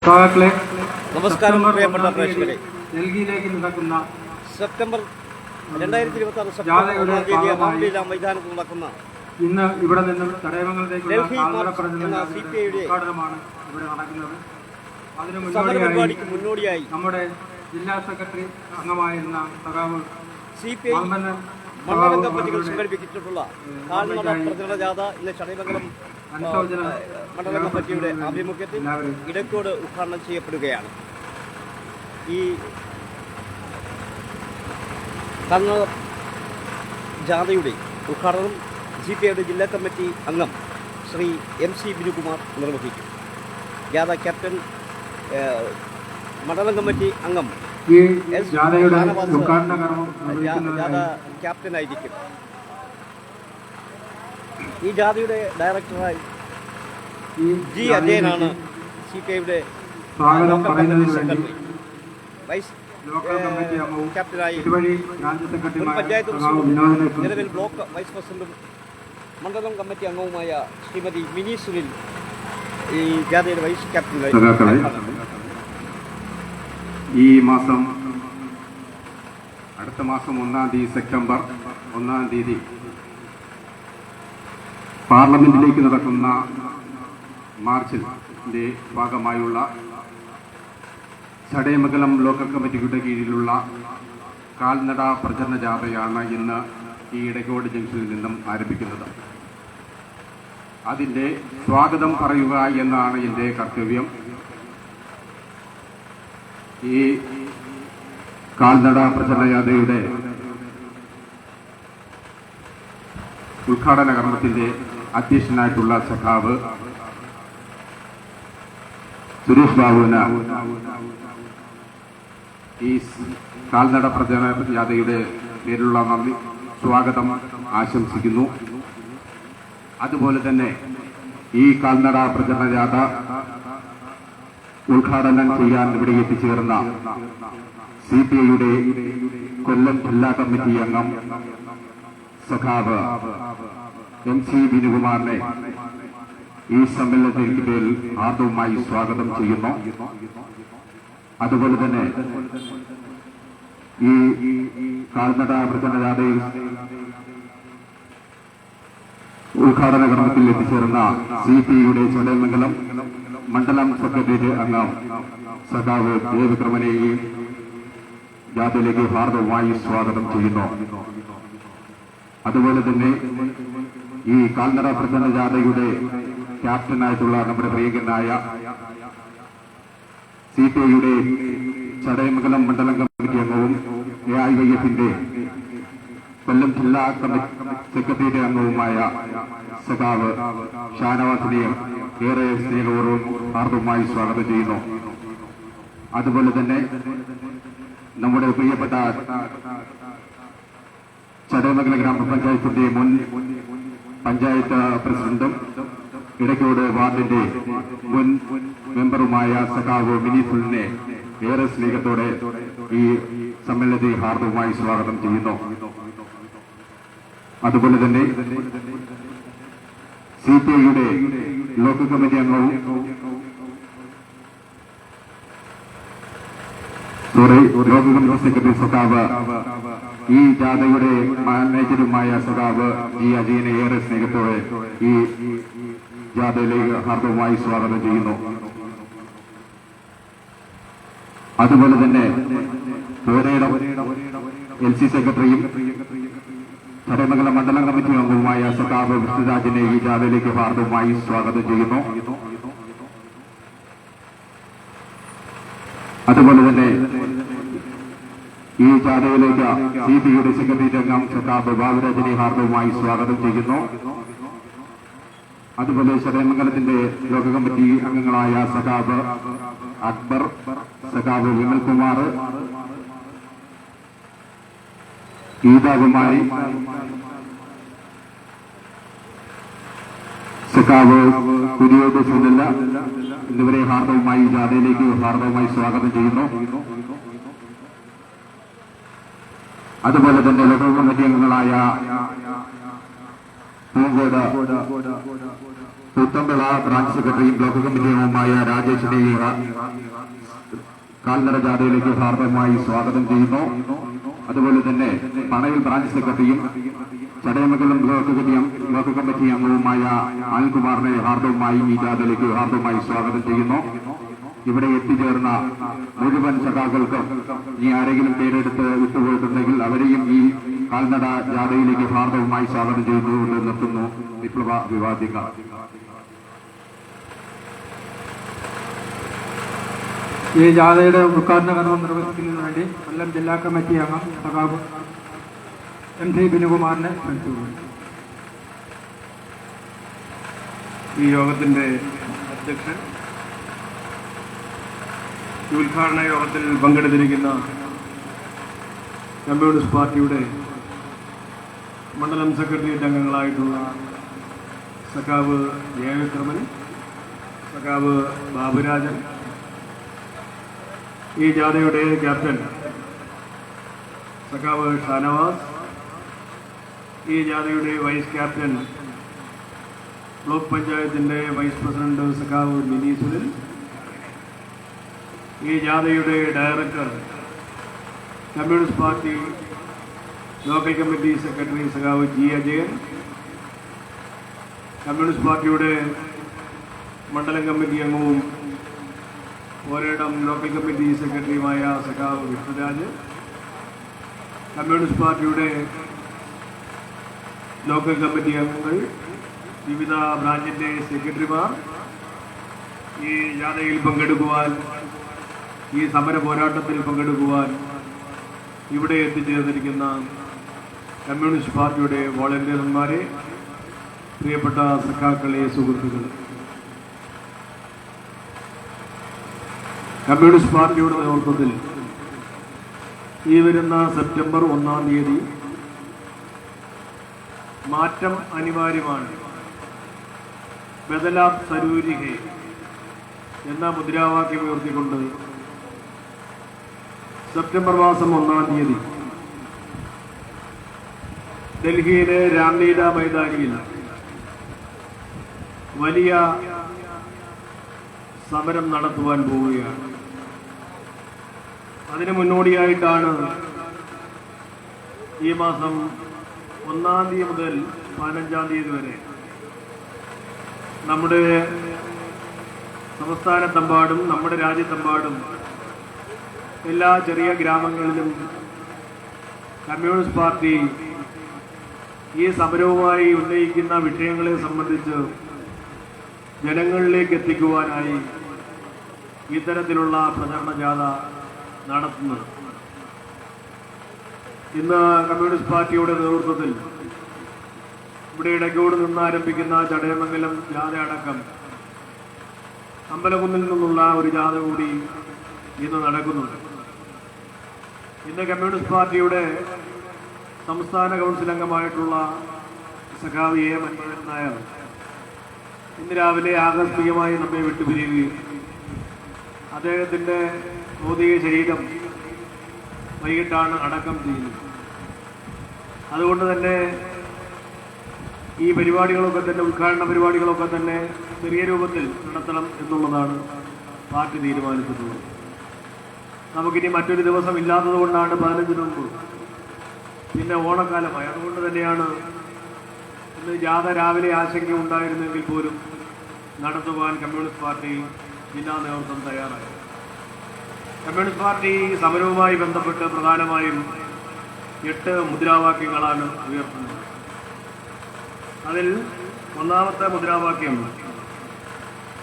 നമസ്കാരം പ്രിയപ്പെട്ട പ്രേക്ഷകരെ. ഡൽഹിയിലേക്ക് നടക്കുന്ന സെപ്റ്റംബർ 2026 സെപ്റ്റംബർ 1 തീയതി അമംബില മൈതാനത്ത് നടക്കുന്ന ഇന്ന് ഇവിടെ നിന്നും തടയമംഗലത്തേക്കുള്ള CPI-യുടെ ഉദ്ഘാടനമാണ് ഇവിടെ നടക്കുന്നത്. സമരപരിപാടിക്ക് മുന്നോടിയായി നമ്മുടെ ജില്ലാ സെക്രട്ടറി അംഗമായിരുന്ന സഖാവ് CPI മണ്ഡലം കമ്മിറ്റികൾ സംഘടിപ്പിച്ചിട്ടുള്ള കാൽനട പ്രചരണ ജാഥ ഇന്ന് ചടയമംഗലം മണ്ഡലം കമ്മിറ്റിയുടെ ആഭിമുഖ്യത്തിൽ ഇടക്കോട് ഉദ്ഘാടനം ചെയ്യപ്പെടുകയാണ്. ഈ കാൽനട ജാഥയുടെ ഉദ്ഘാടനം CPI-യുടെ ജില്ലാ കമ്മിറ്റി അംഗം ശ്രീ MC ബിനുകുമാർ നിർവഹിക്കും. ജാഥ ക്യാപ്റ്റൻ മണ്ഡലം കമ്മിറ്റി അംഗം ജാഥ ക്യാപ്റ്റനായിരിക്കും. ഈ ജാഥയുടെ ഡയറക്ടറായി G. അജയനാണ് CPI-യുടെ സെക്രട്ടറി. വൈസ് ക്യാപ്റ്റനായി പഞ്ചായത്ത് പ്രസിഡന്റും നിലവിൽ ബ്ലോക്ക് വൈസ് പ്രസിഡന്റും മണ്ഡലം കമ്മിറ്റി അംഗവുമായ ശ്രീമതി മിനി സുനിൽ ഈ ജാഥയുടെ വൈസ് ക്യാപ്റ്റനായി. ഈ മാസം അടുത്ത മാസം 1-ാം തീയതി സെപ്റ്റംബർ 1-ാം തീയതി പാർലമെന്റിലേക്ക് നടക്കുന്ന മാർച്ചിന്റെ ഭാഗമായുള്ള ചടയമംഗലം ലോക്കൽ കമ്മിറ്റിയുടെ കീഴിലുള്ള കാൽനട പ്രചരണ ജാഥയാണ് ഇന്ന് ഈ ഇടക്കോട് ജംഗ്ഷനിൽ നിന്നും ആരംഭിക്കുന്നത്. അതിൻ്റെ സ്വാഗതം പറയുക എന്നാണ് എൻ്റെ കർത്തവ്യം. ഈ കാൽനട പ്രചരണ ജാഥയുടെ ഉദ്ഘാടന കർമ്മത്തിന്റെ അധ്യക്ഷനായിട്ടുള്ള സഖാവ് സുരേഷ് ബാബുവിന് ഈ കാൽനട പ്രചരണ ജാഥയുടെ പേരിലുള്ള നന്ദി സ്വാഗതം ആശംസിക്കുന്നു. അതുപോലെ തന്നെ ഈ കാൽനട പ്രചരണ ജാഥ ഉദ്ഘാടനം ചെയ്യാൻ ഇവിടെ എത്തിച്ചേർന്ന CPI-യുടെ കൊല്ലം ജില്ലാ കമ്മിറ്റി അംഗം സഖാവ് MC ബിനുകുമാറിനെ ഈ സമ്മേളനത്തിന്റെ പേരിൽ ആദ്യമായി സ്വാഗതം ചെയ്യുന്നു. അതുപോലെ തന്നെ ഈ കാൽനട പ്രചരണ ജാഥയിൽ ഉദ്ഘാടന കർമ്മത്തിൽ എത്തിച്ചേർന്ന CPI-യുടെ ചടയമംഗലം മണ്ഡലം സെക്രട്ടേറിയറ്റ് അംഗം സഖാവ് ദേവക്രമനെയും ജാഥയിലേക്ക് ഹാർദവമായി സ്വാഗതം ചെയ്യുന്നു. അതുപോലെ തന്നെ ഈ കാൽനട പ്രചരണ ജാഥയുടെ ക്യാപ്റ്റനായിട്ടുള്ള നമ്മുടെ പ്രിയങ്കനായ CPI-യുടെ ചടയമംഗലം മണ്ഡലം കമ്മിറ്റി അംഗവും AIYF-ന്റെ കൊല്ലം ജില്ലാ സെക്രട്ടേറിയറ്റ് അംഗവുമായ സഖാവ് ഷാനവാസിനെയും ഏറെ സ്നേഹപൂർവ്വം ഹാർദവമായി സ്വാഗതം ചെയ്യുന്നു. അതുപോലെ തന്നെ നമ്മുടെ പ്രിയപ്പെട്ട ചടയമംഗലം ഗ്രാമപഞ്ചായത്തിന്റെ മുൻ പഞ്ചായത്ത് പ്രസിഡന്റും ഇടക്കോട് വാർഡിന്റെ മുൻ മെമ്പറുമായ സഖാവ് മിനി സുനിലിനെ ഏറെ സ്നേഹത്തോടെ ഈ സമ്മേളനത്തെ ഹാർദവമായി സ്വാഗതം ചെയ്യുന്നു. അതുപോലെ തന്നെ CPI-യുടെ ലോക്കൽ കമ്മിറ്റി അംഗവും ലോക്കൽ കമ്മിറ്റി സെക്രട്ടറി സഖാവ് ഈ ജാഥയുടെ മാനേജറുമായ സഖാവ് G. അജയനെ ഏറെ സ്നേഹത്തോടെ ഈ ജാഥയിലേക്ക് ഹാർദവമായി സ്വാഗതം ചെയ്യുന്നു. അതുപോലെ തന്നെ പോരേടം LC സെക്രട്ടറിയും ചടയമംഗലം മണ്ഡലം കമ്മിറ്റി അംഗവുമായ സഖാവ് വിഷ്ണുരാജിനെ ഈ ജാഥയിലേക്ക് ഹാർദവമായി സ്വാഗതം ചെയ്യുന്നു. അതുപോലെ തന്നെ ഈ ജാഥയിലേക്ക് CPI-യുടെ സെക്രട്ടേറിയറ്റ് അംഗം സഖാവ് ബാബുരാജിനെ ഹാർദവമായി സ്വാഗതം ചെയ്യുന്നു. അതുപോലെ ചടയമംഗലത്തിന്റെ ലോക കമ്മിറ്റി അംഗങ്ങളായ സഖാവ് അക്ബർ, സഖാവ് വിമൽകുമാർ, ഗീതാകുമാരി, സഖാവ് കുരിയോട് സുനില എന്നിവരെ ഹാർദവമായി ജാഥയിലേക്ക് ഹാർദവമായി സ്വാഗതം ചെയ്യുന്നു. അതുപോലെ തന്നെ ലോക്കൽ കമ്മിറ്റി അംഗങ്ങളായ പൂങ്കോട് പുത്തമ്പള ബ്രാഞ്ച് സെക്രട്ടറിയും ബ്ലോക്ക് കമ്മിറ്റി അംഗവുമായ രാജേഷിനെ കാൽനട ജാഥയിലേക്ക് ഹാർദവമായി സ്വാഗതം ചെയ്യുന്നു. അതുപോലെ തന്നെ പണയിൽ ബ്രാഞ്ച് സെക്രട്ടറിയും ചടയമംഗലം ബ്ലോക്ക് കമ്മിറ്റി അംഗവുമായ അനിൽകുമാറിനെ ഹാർദവമായി ഈ ജാഥയിലേക്ക് ഹാർദവമായി സ്വാഗതം ചെയ്യുന്നു. ഇവിടെ എത്തിച്ചേർന്ന മുഴുവൻ സഖാക്കൾക്കും ഇനി ആരെങ്കിലും പേരെടുത്ത് വിട്ടുപോയിട്ടുണ്ടെങ്കിൽ അവരെയും ഈ കാൽനട ജാഥയിലേക്ക് ഹാർദവമായി സ്വാഗതം ചെയ്തുകൊണ്ട് നിർത്തുന്നു. വിപ്ലവ വിവാദിക ഈ ജാഥയുടെ ഉദ്ഘാടന കർമ്മം നിർവഹിക്കുന്നതിന് വേണ്ടി കൊല്ലം ജില്ലാ കമ്മിറ്റി അംഗം സഖാവ് എം സി ബിനുകുമാറിനെ ക്ഷണിച്ചു. ഈ യോഗത്തിൻ്റെ അധ്യക്ഷൻ, ഈ ഉദ്ഘാടന യോഗത്തിൽ പങ്കെടുത്തിരിക്കുന്ന കമ്മ്യൂണിസ്റ്റ് പാർട്ടിയുടെ മണ്ഡലം സെക്രട്ടേറിയറ്റ് അംഗങ്ങളായിട്ടുള്ള സഖാവ് ജയവിക്രമൻ, സഖാവ് ബാബുരാജൻ, ഈ ജാഥയുടെ ക്യാപ്റ്റൻ സഖാവ് ഷാനവാസ്, ഈ ജാഥയുടെ വൈസ് ക്യാപ്റ്റൻ ബ്ലോക്ക് പഞ്ചായത്തിൻ്റെ വൈസ് പ്രസിഡന്റ് സഖാവ് മിനി സുനിൽ, ഈ ജാഥയുടെ director communist party local committee secretary സഖാവ് ജി അജയൻ, കമ്മ്യൂണിസ്റ്റ് പാർട്ടിയുടെ മണ്ഡലം കമ്മിറ്റി അംഗവും ഓരേടം ലോക്കൽ കമ്മിറ്റി സെക്രട്ടറിയുമായ സഖാവ് വിഷ്ണുരാജ്, കമ്മ്യൂണിസ്റ്റ് പാർട്ടിയുടെ ലോക്കൽ കമ്മിറ്റി അംഗങ്ങൾ, വിവിധ ബ്രാഞ്ചിൻ്റെ സെക്രട്ടറിമാർ, ഈ ജാഥയിൽ പങ്കെടുക്കുവാൻ, ഈ സമര പോരാട്ടത്തിൽ പങ്കെടുക്കുവാൻ ഇവിടെ എത്തിച്ചേർന്നിരിക്കുന്ന കമ്മ്യൂണിസ്റ്റ് പാർട്ടിയുടെ വോളണ്ടിയർമാരെ, പ്രിയപ്പെട്ട സഖാക്കളെ, സുഹൃത്തുക്കൾ, കമ്മ്യൂണിസ്റ്റ് പാർട്ടിയുടെ നേതൃത്വത്തിൽ ഈ വരുന്ന സെപ്റ്റംബർ 1-ാം തീയതി മാറ്റം അനിവാര്യമാണ്, ബദലാബ് സരൂരി ഹേ എന്ന മുദ്രാവാക്യം ഉയർത്തിക്കൊണ്ട് സെപ്റ്റംബർ മാസം 1-ാം തീയതി ഡൽഹിയിലെ രാംലീല മൈതാനിയിൽ വലിയ സമരം നടത്തുവാൻ പോവുകയാണ്. അതിന് മുന്നോടിയായിട്ടാണ് ഈ മാസം 1-ാം തീയതി മുതൽ 15-ാം തീയതി വരെ നമ്മുടെ സംസ്ഥാനത്തെമ്പാടും നമ്മുടെ രാജ്യത്തെമ്പാടും എല്ലാ ചെറിയ ഗ്രാമങ്ങളിലും കമ്മ്യൂണിസ്റ്റ് പാർട്ടി ഈ സമരവുമായി ഉന്നയിക്കുന്ന വിഷയങ്ങളെ സംബന്ധിച്ച് ജനങ്ങളിലേക്ക് എത്തിക്കുവാനായി ഇത്തരത്തിലുള്ള പ്രചരണ ജാഥ നടത്തുന്നത്. ഇന്ന് കമ്മ്യൂണിസ്റ്റ് പാർട്ടിയുടെ നേതൃത്വത്തിൽ ഇവിടെ ഇടയ്ക്കോട് നിന്ന് ആരംഭിക്കുന്ന ചടയമംഗലം ജാഥ അടക്കം അമ്പലകുന്നിൽ നിന്നുള്ള ഒരു ജാഥ കൂടി ഇന്ന് നടക്കുന്നുണ്ട്. ഇന്ന് കമ്മ്യൂണിസ്റ്റ് പാർട്ടിയുടെ സംസ്ഥാന കൗൺസിൽ അംഗമായിട്ടുള്ള സഖാവ് എ മൻമോഹൻ നായർ ഇന്ന് രാവിലെ ആകസ്മികമായി നമ്മെ വിട്ടുപിരിയുകയും അദ്ദേഹത്തിൻ്റെ ഭൗതിക ശരീരം വൈകിട്ടാണ് അടക്കം ചെയ്യുന്നത്. അതുകൊണ്ട് തന്നെ ഈ പരിപാടികളൊക്കെ തന്നെ, ഉദ്ഘാടന പരിപാടികളൊക്കെ തന്നെ ചെറിയ രൂപത്തിൽ നടത്തണം എന്നുള്ളതാണ് പാർട്ടി തീരുമാനിച്ചിട്ടുള്ളത്. നമുക്കിനി മറ്റൊരു ദിവസം ഇല്ലാത്തത് കൊണ്ടാണ് 15 മുമ്പ്, പിന്നെ ഓണക്കാലമായി. അതുകൊണ്ട് തന്നെയാണ് ഇന്ന് ജാഥ രാവിലെ ആശങ്ക ഉണ്ടായിരുന്നെങ്കിൽ പോലും നടത്തുവാൻ കമ്മ്യൂണിസ്റ്റ് പാർട്ടി ജില്ലാ നേതൃത്വം തയ്യാറായി. കമ്മ്യൂണിസ്റ്റ് പാർട്ടി സമരവുമായി ബന്ധപ്പെട്ട് പ്രധാനമായും 8 മുദ്രാവാക്യങ്ങളാണ് ഉയർത്തുന്നത്. അതിൽ ഒന്നാമത്തെ മുദ്രാവാക്യം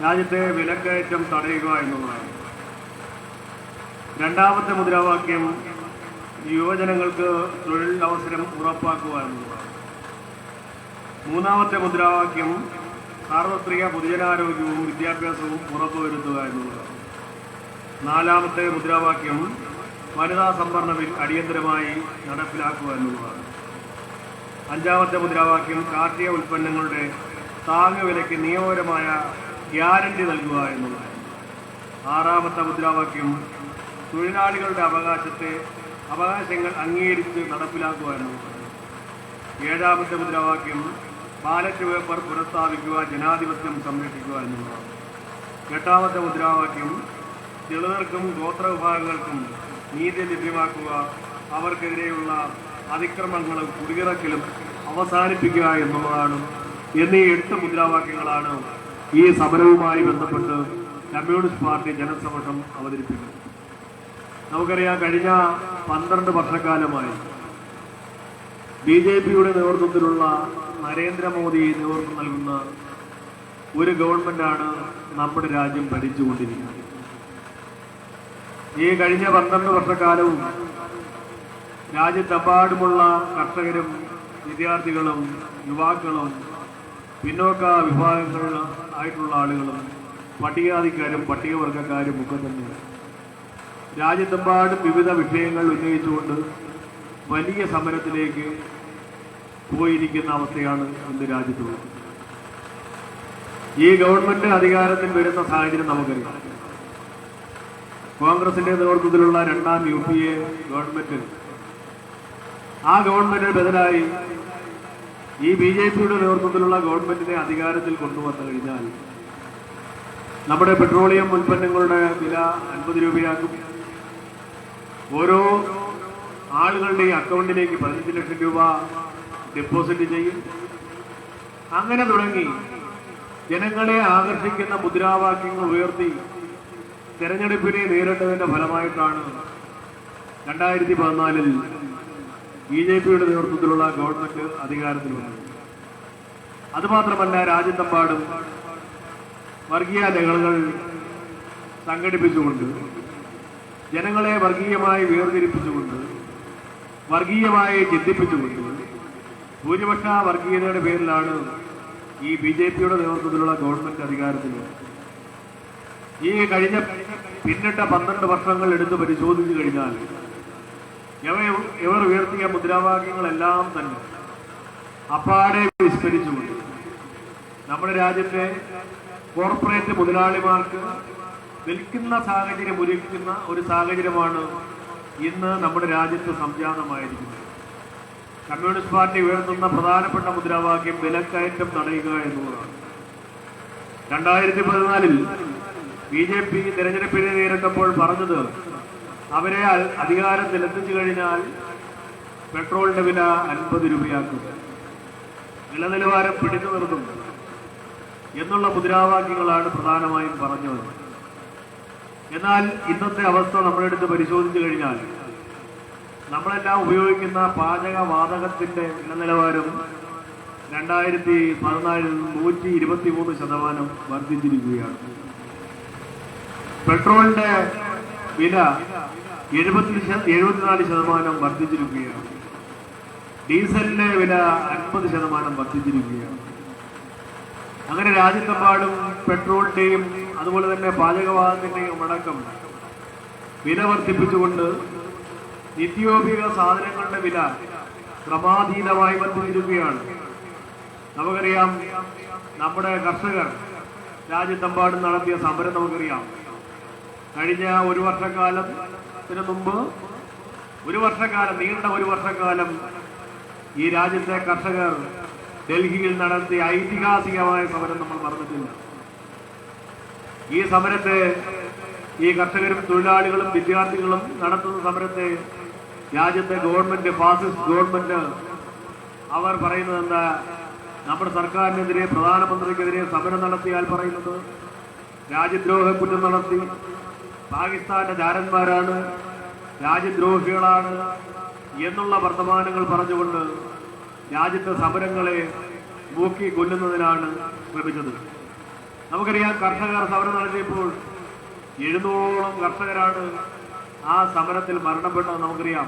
രാജ്യത്തെ വിലക്കയറ്റം തടയുക എന്നുള്ളതാണ്. രണ്ടാമത്തെ മുദ്രാവാക്യം യുവജനങ്ങൾക്ക് തൊഴിൽ അവസരം ഉറപ്പാക്കുക എന്നുള്ളതാണ്. മൂന്നാമത്തെ മുദ്രാവാക്യം സാർവത്രിക പൊതുജനാരോഗ്യവും വിദ്യാഭ്യാസവും ഉറപ്പുവരുത്തുക എന്നുള്ളതാണ്. നാലാമത്തെ മുദ്രാവാക്യം വനിതാ സംവരണ ബിൽ അടിയന്തരമായി നടപ്പിലാക്കുക എന്നുള്ളതാണ്. അഞ്ചാമത്തെ മുദ്രാവാക്യം കാർഷിക ഉൽപ്പന്നങ്ങളുടെ താങ്ങുവിലയ്ക്ക് നിയമപരമായ ഗ്യാരണ്ടി നൽകുക എന്നുള്ളതാണ്. ആറാമത്തെ മുദ്രാവാക്യം തൊഴിലാളികളുടെ അവകാശങ്ങൾ അംഗീകരിച്ച് നടപ്പിലാക്കുക എന്നുള്ളതാണ്. ഏഴാമത്തെ മുദ്രാവാക്യം ബാലറ്റ് പേപ്പർ പുനഃസ്ഥാപിക്കുക, ജനാധിപത്യം സംരക്ഷിക്കുക എന്നുള്ളതാണ്. 8ാമത്തെ മുദ്രാവാക്യം ദളിതർക്കും ഗോത്രവിഭാഗങ്ങൾക്കും നീതി ലഭ്യമാക്കുക, അവർക്കെതിരെയുള്ള അതിക്രമങ്ങളും കുടിയിറക്കലും അവസാനിപ്പിക്കുക എന്നുള്ളതാണ്. എന്നീ 8 മുദ്രാവാക്യങ്ങളാണ് ഈ സമരവുമായി ബന്ധപ്പെട്ട് കമ്മ്യൂണിസ്റ്റ് പാർട്ടി ജനസമക്ഷം അവതരിപ്പിക്കുന്നത്. നമുക്കറിയാം, കഴിഞ്ഞ 12 വർഷക്കാലമായി BJPയുടെ നേതൃത്വത്തിലുള്ള നരേന്ദ്രമോദി നേതൃത്വം നൽകുന്ന ഒരു ഗവൺമെന്റാണ് നമ്മുടെ രാജ്യം ഭരിച്ചുകൊണ്ടിരിക്കുന്നത്. ഈ കഴിഞ്ഞ 12 വർഷക്കാലവും രാജ്യത്തെമ്പാടുമുള്ള കർഷകരും വിദ്യാർത്ഥികളും യുവാക്കളും പിന്നോക്ക വിഭാഗങ്ങൾ ആയിട്ടുള്ള ആളുകളും പട്ടികജാതിക്കാരും പട്ടികവർഗക്കാരും ഒക്കെ തന്നെ രാജ്യത്തെമ്പാടും വിവിധ വിഷയങ്ങൾ ഉന്നയിച്ചുകൊണ്ട് വലിയ സമരത്തിലേക്ക് പോയിരിക്കുന്ന അവസ്ഥയാണ് ഇന്ന് രാജ്യത്തുള്ളത്. ഈ ഗവൺമെന്റ് അധികാരത്തിൽ വരുന്ന സാഹചര്യം നമുക്കറിയാം. കോൺഗ്രസിന്റെ നേതൃത്വത്തിലുള്ള 2ാം UPA ഗവൺമെന്റ്, ആ ഗവൺമെന്റിന് ബദലായി ഈ BJPയുടെ നേതൃത്വത്തിലുള്ള ഗവൺമെന്റിനെ അധികാരത്തിൽ കൊണ്ടുവന്നു കഴിഞ്ഞാൽ നമ്മുടെ പെട്രോളിയം ഉൽപ്പന്നങ്ങളുടെ വില 50 രൂപയാക്കും. ഓരോ ആളുകളുടെയും അക്കൗണ്ടിലേക്ക് 15 ലക്ഷം രൂപ ഡെപ്പോസിറ്റ് ചെയ്യും. അങ്ങനെ തുടങ്ങി ജനങ്ങളെ ആകർഷിക്കുന്ന മുദ്രാവാക്യങ്ങൾ ഉയർത്തി തെരഞ്ഞെടുപ്പിനെ നേരിട്ടതിന്റെ ഫലമായിട്ടാണ് 2014 BJPയുടെ നേതൃത്വത്തിലുള്ള ഗവൺമെന്റ് അധികാരത്തിൽ വന്നത്. അതുമാത്രമല്ല, രാജ്യത്തെമ്പാടും വർഗീയ ലഹളകൾ സംഘടിപ്പിച്ചുകൊണ്ട് ജനങ്ങളെ വർഗീയമായി വേർതിരിപ്പിച്ചുകൊണ്ട് വർഗീയമായി ചിന്തിപ്പിച്ചുകൊണ്ട് ഭൂരിപക്ഷ വർഗീയതയുടെ പേരിലാണ് ഈ BJPയുടെ നേതൃത്വത്തിലുള്ള ഗവൺമെന്റ് അധികാരത്തിൽ വന്നത്. ഈ കഴിഞ്ഞ പിന്നിട്ട 12 വർഷങ്ങൾ എടുത്ത് പരിശോധിച്ചു കഴിഞ്ഞാൽ ഇവർ ഉയർത്തിയ മുദ്രാവാക്യങ്ങളെല്ലാം തന്നെ അപ്പാടെ വിസ്മരിച്ചുകൊണ്ട് നമ്മുടെ രാജ്യത്തെ കോർപ്പറേറ്റ് മുതലാളിമാർക്ക് വിൽക്കുന്ന സാഹചര്യം ഒരുക്കുന്ന ഒരു സാഹചര്യമാണ് ഇന്ന് നമ്മുടെ രാജ്യത്ത് സംജാതമായിരിക്കുന്നത്. കമ്മ്യൂണിസ്റ്റ് പാർട്ടി ഉയർത്തുന്ന പ്രധാനപ്പെട്ട മുദ്രാവാക്യം വിലക്കയറ്റം തടയുക എന്നുള്ളതാണ്. 2014 BJP തെരഞ്ഞെടുപ്പിനെ നേരിട്ടപ്പോൾ പറഞ്ഞത് അവരെ അധികാരത്തിൽ എത്തിച്ചു കഴിഞ്ഞാൽ പെട്രോളിന്റെ വില 50 രൂപയാക്കും, വിലനിലവാരം പിടിച്ചു നിർത്തും എന്നുള്ള മുദ്രാവാക്യങ്ങളാണ് പ്രധാനമായും പറഞ്ഞത്. എന്നാൽ ഇന്നത്തെ അവസ്ഥ നമ്മളെടുത്ത് പരിശോധിച്ചു കഴിഞ്ഞാൽ നമ്മളെല്ലാം ഉപയോഗിക്കുന്ന പാചകവാതകത്തിന്റെ വിലനിലവാരം 2014 123% വർദ്ധിച്ചിരിക്കുകയാണ്. പെട്രോളിന്റെ വില 74% വർദ്ധിച്ചിരിക്കുകയാണ്. ഡീസലിന്റെ വില 50% വർദ്ധിച്ചിരിക്കുകയാണ്. അങ്ങനെ രാജ്യത്തെമ്പാടും പെട്രോളിന്റെയും അതുപോലെ തന്നെ പാചകവാതകത്തിന്റെയും അടക്കം വില വർദ്ധിപ്പിച്ചുകൊണ്ട് നിത്യോപയോഗ സാധനങ്ങളുടെ വില ക്രമാതീതമായി വർദ്ധിച്ചിരിക്കുകയാണ്. നമുക്കറിയാം, നമ്മുടെ കർഷകർ രാജ്യത്തെമ്പാടും നടത്തിയ സമരം നമുക്കറിയാം. കഴിഞ്ഞ ഒരു വർഷക്കാലത്തിന് മുമ്പ് നീണ്ട ഒരു വർഷക്കാലം ഈ രാജ്യത്തെ കർഷകർ ഡൽഹിയിൽ നടത്തിയ ഐതിഹാസികമായ സമരം നമ്മൾ മറന്നിട്ടില്ല. ഈ സമരത്തെ, ഈ കർഷകരും തൊഴിലാളികളും വിദ്യാർത്ഥികളും നടത്തുന്ന സമരത്തെ രാജ്യത്തെ ഗവൺമെന്റ്, ഫാസിസ്റ്റ് ഗവൺമെന്റ്, അവർ പറയുന്നത് എന്താ? നമ്മുടെ സർക്കാരിനെതിരെ, പ്രധാനമന്ത്രിക്കെതിരെ സമരം നടത്തിയാൽ പറയുന്നത് രാജ്യദ്രോഹ കുറ്റം നടത്തി, പാകിസ്ഥാന്റെ ചാരന്മാരാണ്, രാജ്യദ്രോഹികളാണ് എന്നുള്ള വർത്തമാനങ്ങൾ പറഞ്ഞുകൊണ്ട് രാജ്യത്തെ സമരങ്ങളെ മൂക്കി കൊല്ലുന്നതിനാണ് ശ്രമിച്ചത്. നമുക്കറിയാം, കർഷകർ സമരം നടത്തിയപ്പോൾ 700ഓളം കർഷകരാണ് ആ സമരത്തിൽ മരണപ്പെട്ടത്. നമുക്കറിയാം,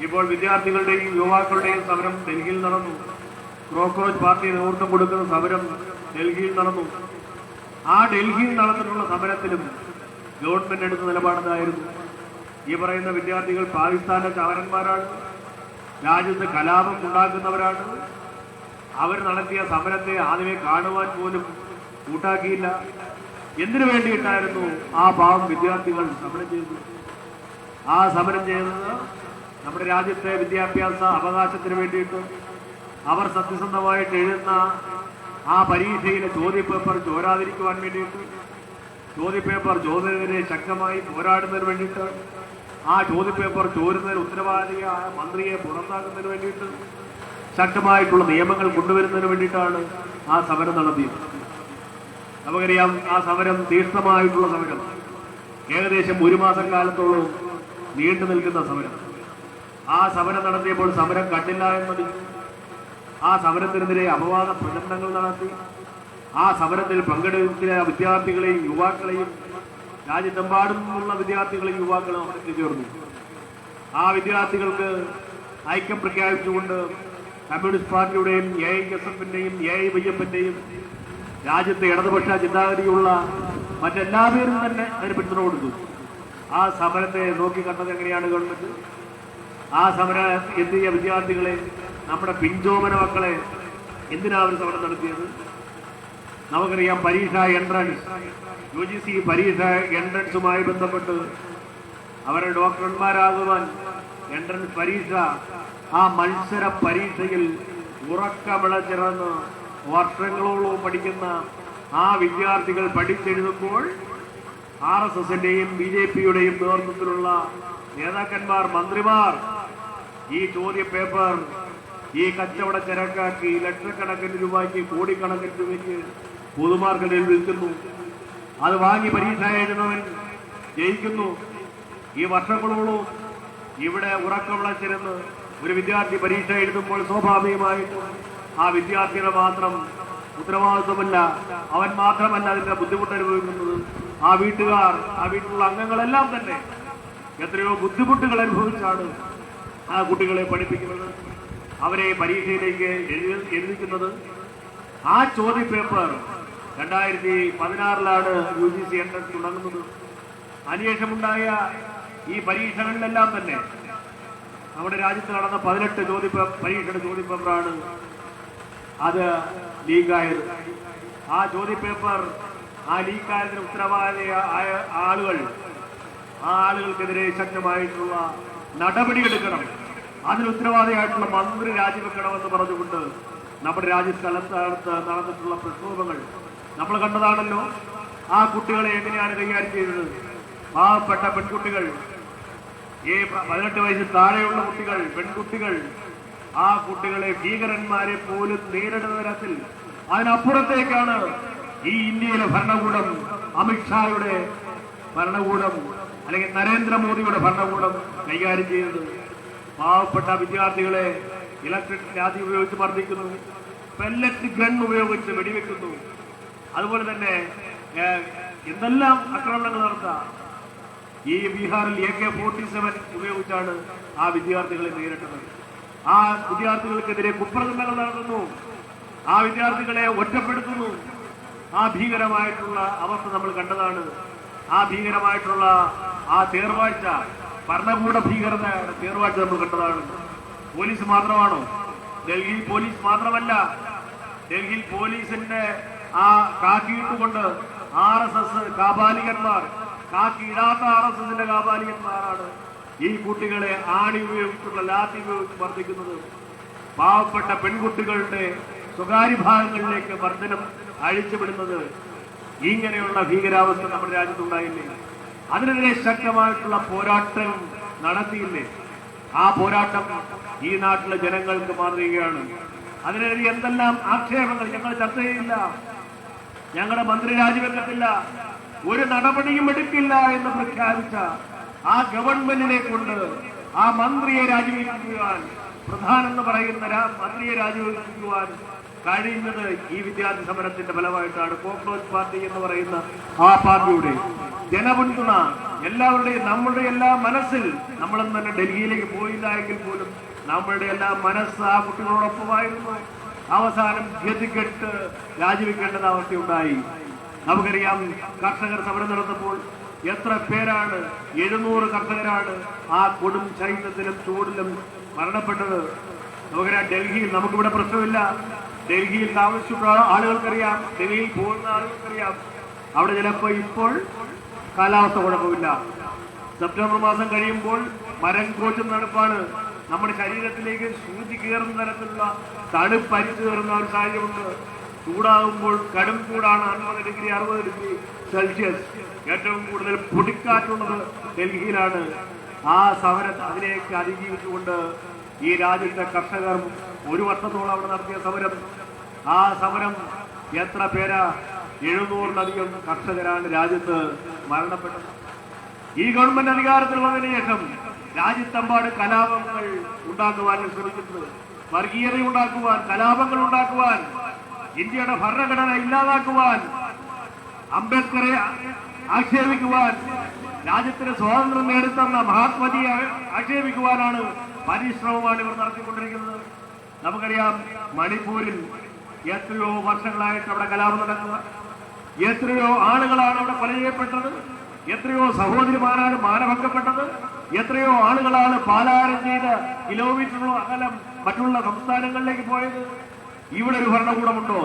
ഇപ്പോൾ വിദ്യാർത്ഥികളുടെയും യുവാക്കളുടെയും സമരം ഡൽഹിയിൽ നടന്നു. കോക്രോച്ച് പാർട്ടി നേതൃത്വം കൊടുക്കുന്ന സമരം ഡൽഹിയിൽ നടന്നു. ആ ഡൽഹിയിൽ നടന്നിട്ടുള്ള സമരത്തിലും ഗവൺമെന്റ് എടുത്ത നിലപാടെന്തായിരുന്നു? ഈ പറയുന്ന വിദ്യാർത്ഥികൾ പാകിസ്ഥാന്റെ ചാരന്മാരാണ്, രാജ്യത്ത് കലാപം ഉണ്ടാക്കുന്നവരാണ്. അവർ നടത്തിയ സമരത്തെ ആദ്യമേ കാണുവാൻ പോലും കൂട്ടാക്കിയില്ല. എന്തിനു വേണ്ടിയിട്ടായിരുന്നു ആ പാവം വിദ്യാർത്ഥികൾ സമരം ചെയ്തത്? ആ സമരം ചെയ്യുന്നത് നമ്മുടെ രാജ്യത്തെ വിദ്യാഭ്യാസ അവകാശത്തിന് വേണ്ടിയിട്ട്, അവർ സത്യസന്ധമായിട്ട് എഴുതുന്ന ആ പരീക്ഷയിലെ ചോദ്യപേപ്പർ ചോരാതിരിക്കുവാൻ വേണ്ടിയിട്ട്, ചോദ്യപേപ്പർ ചോദ്യത്തിനെതിരെ ശക്തമായി പോരാടുന്നതിന് വേണ്ടിയിട്ട്, ആ ചോദ്യപേപ്പർ ചോരുന്നതിന് ഉത്തരവാദിയായ മന്ത്രിയെ പുറത്താക്കുന്നതിന് വേണ്ടിയിട്ട് ശക്തമായിട്ടുള്ള നിയമങ്ങൾ കൊണ്ടുവരുന്നതിന് വേണ്ടിയിട്ടാണ് ആ സമരം നടത്തിയത്. നമുക്കറിയാം, ആ സമരം തീർത്ഥമായിട്ടുള്ള സമരം, ഏകദേശം 1 മാസം കാലത്തോളം നീണ്ടു നിൽക്കുന്ന സമരം. ആ സമരം നടത്തിയപ്പോൾ സമരം കണ്ടില്ല എന്നതിൽ ആ സമരത്തിനെതിരെ അപവാദ പ്രചരണങ്ങൾ നടത്തി. ആ സമരത്തിൽ പങ്കെടുക്കുന്ന വിദ്യാർത്ഥികളെയും യുവാക്കളെയും, രാജ്യത്തെമ്പാടുമുള്ള വിദ്യാർത്ഥികളെയും യുവാക്കളും അവിടെ ചേർന്നു. ആ വിദ്യാർത്ഥികൾക്ക് ഐക്യം പ്രഖ്യാപിച്ചുകൊണ്ട് കമ്മ്യൂണിസ്റ്റ് പാർട്ടിയുടെയും AISFന്റെയും AIYFന്റെയും രാജ്യത്തെ ഇടതുപക്ഷ ചിന്താഗതിയുള്ള മറ്റെല്ലാ പേരും തന്നെ അതിന് പിന്തുണ കൊടുത്തു. ആ സമരത്തെ നോക്കിക്കണ്ടത് എങ്ങനെയാണ് ഗവൺമെന്റ്? ആ സമരം എത്തിയ വിദ്യാർത്ഥികളെ, നമ്മുടെ പിഞ്ചോമന മക്കളെ എന്തിനാ അവർ സമരം നടത്തിയത്? നമുക്കറിയാം, പരീക്ഷ എൻട്രൻസ്, UGC പരീക്ഷ എൻട്രൻസുമായി ബന്ധപ്പെട്ട് അവരുടെ ഡോക്ടർമാരാകുവാൻ എൻട്രൻസ് പരീക്ഷ, ആ മത്സര പരീക്ഷയിൽ ഉറക്കമിളച്ചിറന്ന് വർഷങ്ങളോളം പഠിക്കുന്ന ആ വിദ്യാർത്ഥികൾ പഠിച്ചെഴുതുമ്പോൾ RSSന്റെയും BJPയുടെയും നേതൃത്വത്തിലുള്ള നേതാക്കന്മാർ, മന്ത്രിമാർ ഈ ചോദ്യ പേപ്പർ ഈ കച്ചവട ചരക്കാക്കി ലക്ഷക്കണക്കിന് രൂപയ്ക്ക്, കോടിക്കണക്കിന് രൂപയ്ക്ക് പൊതുമാർക്കറ്റിൽ വിൽക്കുന്നു. അത് വാങ്ങി പരീക്ഷ എഴുതുന്നവൻ ജയിക്കുന്നു. ഈ വർഷങ്ങളോളം ഇവിടെ ഉറക്കമിളച്ചിരുന്ന് ഒരു വിദ്യാർത്ഥി പരീക്ഷ എഴുതുമ്പോൾ സ്വാഭാവികമായിട്ടും ആ വിദ്യാർത്ഥിയുടെ മാത്രം ഉത്തരവാദിത്വമല്ല, അവൻ മാത്രമല്ല അതിന്റെ ബുദ്ധിമുട്ട് അനുഭവിക്കുന്നത്. ആ വീട്ടുകാർ, ആ വീട്ടിലുള്ള അംഗങ്ങളെല്ലാം തന്നെ എത്രയോ ബുദ്ധിമുട്ടുകൾ അനുഭവിച്ചാണ് ആ കുട്ടികളെ പഠിപ്പിക്കുന്നത്, അവരെ പരീക്ഷയിലേക്ക് എഴുതിക്കുന്നത്. ആ ചോദ്യ പേപ്പർ 2016 UGC എൻട്രൻസ് തുടങ്ങുന്നത്. അതിനുശേഷമുണ്ടായ ഈ പരീക്ഷകളിലെല്ലാം തന്നെ നമ്മുടെ രാജ്യത്ത് നടന്ന 18 പരീക്ഷയുടെ ചോദ്യപേപ്പറാണ് അത് ലീക്കായത്. ആ ചോദ്യപേപ്പർ, ആ ലീക്കായതിന് ഉത്തരവാദിയായ ആളുകൾ, ആ ആളുകൾക്കെതിരെ ശക്തമായിട്ടുള്ള നടപടിയെടുക്കണം, അതിന് ഉത്തരവാദിയായിട്ടുള്ള മന്ത്രി രാജിവെക്കണമെന്ന് പറഞ്ഞുകൊണ്ട് നമ്മുടെ രാജ്യസ്ഥലത്ത് നടന്നിട്ടുള്ള പ്രക്ഷോഭങ്ങൾ നമ്മൾ കണ്ടതാണല്ലോ. ആ കുട്ടികളെ എങ്ങനെയാണ് കൈകാര്യം ചെയ്തത്? പാവപ്പെട്ട പെൺകുട്ടികൾ, ഈ 18 വയസ്സിൽ താഴെയുള്ള കുട്ടികൾ, പെൺകുട്ടികൾ, ആ കുട്ടികളെ ഭീകരന്മാരെ പോലും നേരിടുന്ന തരത്തിൽ, അതിനപ്പുറത്തേക്കാണ് ഈ ഇന്ത്യയിലെ ഭരണകൂടം, അമിത്ഷായുടെ ഭരണകൂടം അല്ലെങ്കിൽ നരേന്ദ്രമോദിയുടെ ഭരണകൂടം കൈകാര്യം ചെയ്തത്. പാവപ്പെട്ട വിദ്യാർത്ഥികളെ ഇലക്ട്രിക് രാതി ഉപയോഗിച്ച് മർദ്ദിക്കുന്നു, പെല്ലറ്റ് ഗൺ ഉപയോഗിച്ച് വെടിവെക്കുന്നു. അതുപോലെ തന്നെ എന്തെല്ലാം ആക്രമണങ്ങൾ നടത്താം. ഈ ബീഹാറിൽ AK-47 ഉപയോഗിച്ചാണ് ആ വിദ്യാർത്ഥികളെ നേരിട്ടത്. ആ വിദ്യാർത്ഥികൾക്കെതിരെ കുപ്രചരണങ്ങൾ നടത്തുന്നു, ആ വിദ്യാർത്ഥികളെ ഒറ്റപ്പെടുത്തുന്നു. ആ ഭീകരമായിട്ടുള്ള അവസ്ഥ നമ്മൾ കണ്ടതാണ്. ആ ഭീകരമായിട്ടുള്ള ആ തേർവാഴ്ച, ഭരണകൂട ഭീകരതയുടെ തേർവാഴ്ച നമ്മൾ കണ്ടതാണ്. പോലീസ് മാത്രമാണോ? ഡൽഹി പോലീസ് മാത്രമല്ല, ഡൽഹി പോലീസിന്റെ ആ കാക്കിയിട്ടുകൊണ്ട് RSS കാപാലികന്മാർ, കാക്കിയിടാത്ത RSSന്റെ കാപാലികന്മാരാണ് ഈ കുട്ടികളെ ആണി ഉപയോഗിച്ചുള്ള ലാത്തി ഉപയോഗിച്ച് മർദ്ദിക്കുന്നത്. പാവപ്പെട്ട പെൺകുട്ടികളുടെ സ്വകാര്യ ഭാഗങ്ങളിലേക്ക് മർദ്ദനം അഴിച്ചുവിടുന്നത്. ഇങ്ങനെയുള്ള ഭീകരാവസ്ഥ നമ്മുടെ രാജ്യത്തുണ്ടായില്ലേ? അതിനെതിരെ ശക്തമായിട്ടുള്ള പോരാട്ടം നടത്തിയില്ലേ? ആ പോരാട്ടം ഈ നാട്ടിലെ ജനങ്ങൾക്ക് മാതൃകയാണ്. അതിനെതിരെ എന്തെല്ലാം ആക്ഷേപങ്ങൾ ഞങ്ങൾ ചർച്ച ചെയ്യില്ല, ഞങ്ങളുടെ മന്ത്രി രാജിവെക്കത്തില്ല, ഒരു നടപടിയും എടുക്കില്ല എന്ന് പ്രഖ്യാപിച്ച ആ ഗവൺമെന്റിനെ കൊണ്ട് ആ മന്ത്രിയെ രാജിവെക്കുവാൻ, പ്രധാനെന്ന് പറയുന്ന മന്ത്രിയെ രാജിവെക്കുവാൻ കഴിയുന്നത് ഈ വിദ്യാർത്ഥി സമരത്തിന്റെ ഫലമായിട്ടാണ്. കോക്രോച്ച് പാർട്ടി എന്ന് പറയുന്ന ആ പാർട്ടിയുടെ ജനപിന്തുണ എല്ലാവരുടെയും, നമ്മളുടെ എല്ലാ മനസ്സിൽ, നമ്മളൊന്നും തന്നെ ഡൽഹിയിലേക്ക് പോയില്ല എങ്കിൽ പോലും നമ്മളുടെ എല്ലാ മനസ്സ് ആ കുട്ടികളോടൊപ്പമായിരുന്നു. അവസാനം ഗതികെട്ട് രാജിവെക്കേണ്ടത് അവസ്ഥയുണ്ടായി. നമുക്കറിയാം, കർഷകർ സമരം നടന്നപ്പോൾ എത്ര പേരാണ്, 700 കർഷകരാണ് ആ കൊടും ശൈത്യത്തിലും ചൂടിലും മരണപ്പെട്ടത്. നമുക്കറിയാം, ഡൽഹിയിൽ നമുക്കിവിടെ പ്രശ്നമില്ല, ഡൽഹിയിൽ താമസിച്ചുള്ള ആളുകൾക്കറിയാം, ഡൽഹിയിൽ പോകുന്ന ആളുകൾക്കറിയാം, അവിടെ ചിലപ്പോൾ ഇപ്പോൾ കാലാവസ്ഥ കുഴപ്പമില്ല. സെപ്റ്റംബർ മാസം കഴിയുമ്പോൾ മരം കോച്ചും നടപ്പാണ്. നമ്മുടെ ശരീരത്തിലേക്ക് സൂചി കയറുന്ന തരത്തിലുള്ള തണുപ്പ് അരിച്ചു കയറുന്ന ഒരു സാഹചര്യമുണ്ട്. ചൂടാകുമ്പോൾ കടും ചൂടാണ്, 50 ഡിഗ്രി 60 ഡിഗ്രി സെൽഷ്യസ്. ഏറ്റവും കൂടുതൽ പൊടിക്കാറ്റുള്ളത് ഡൽഹിയിലാണ്. ആ സമരം അതിലേക്ക് അതിജീവിച്ചുകൊണ്ട് ഈ രാജ്യത്തെ കർഷകർ 1 വർഷത്തോളം അവിടെ നടത്തിയ സമരം, ആ സമരം എത്ര പേരാ, 700-ലധികം കർഷകരാണ് രാജ്യത്ത് മരണപ്പെട്ടത്. ഈ ഗവൺമെന്റ് അധികാരത്തിൽ വന്നതിന് ശേഷം രാജ്യത്തെമ്പാട് കലാപങ്ങൾ ഉണ്ടാക്കുവാൻ ശ്രമിക്കുന്നത്, വർഗീയത ഉണ്ടാക്കുവാൻ, കലാപങ്ങൾ ഉണ്ടാക്കുവാൻ, ഇന്ത്യയുടെ ഭരണഘടന ഇല്ലാതാക്കുവാൻ, അംബേദ്കറെ ആക്ഷേപിക്കുവാൻ, രാജ്യത്തിന് സ്വാതന്ത്ര്യം നേടിത്തന്ന മഹാത്മജിയെ ആക്ഷേപിക്കുവാനാണ് പരിശ്രമമാണ് ഇവർ നടത്തിക്കൊണ്ടിരിക്കുന്നത്. നമുക്കറിയാം, മണിപ്പൂരിൽ എത്രയോ വർഷങ്ങളായിട്ട് അവിടെ കലാപം നടക്കുക, എത്രയോ ആളുകളാണ് അവിടെ കൊല ചെയ്യപ്പെട്ടത്, എത്രയോ സഹോദരിമാരാണ് മാനഭംഗപ്പെട്ടത്, എത്രയോ ആളുകളാണ് പാലായനം ചെയ്ത് കിലോമീറ്ററുകളോ അകലം മറ്റുള്ള സംസ്ഥാനങ്ങളിലേക്ക് പോയത്. ഇവിടെ ഒരു ഭരണകൂടമുണ്ടോ?